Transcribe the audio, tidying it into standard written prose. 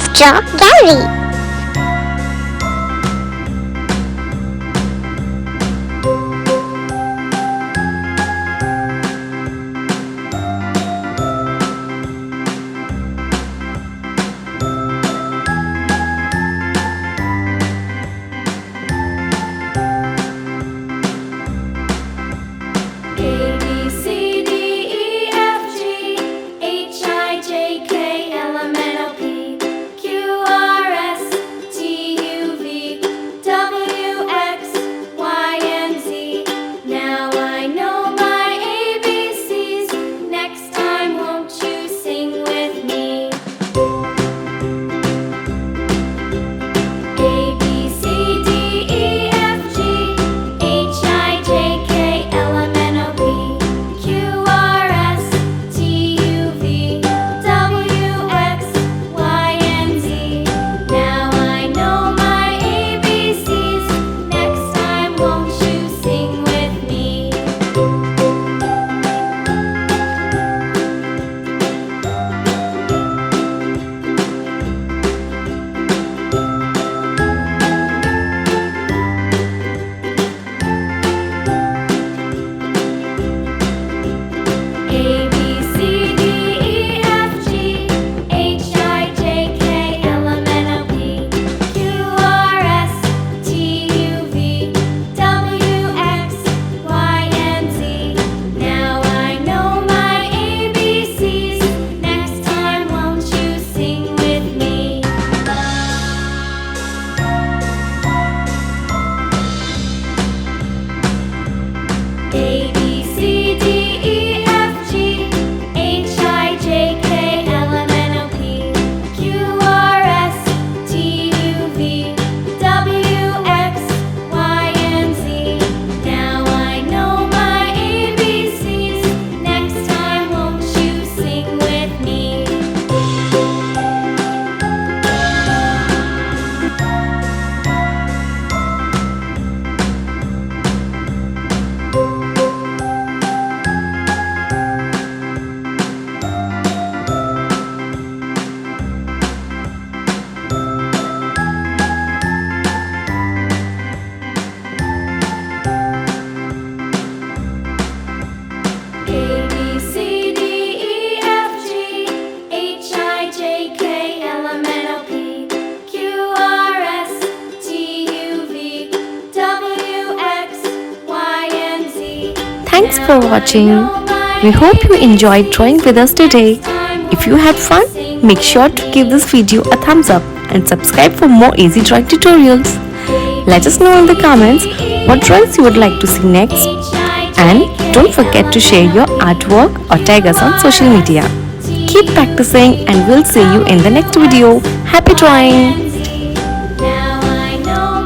Let's draw gallery. Thanks for watching. We hope you enjoyed drawing with us today. If you had fun, make sure to give this video a thumbs up and subscribe for more easy drawing tutorials. Let us know in the comments what drawings you would like to see next. And don't forget to share your artwork or tag us on social media. Keep practicing and we'll see you in the next video. Happy drawing!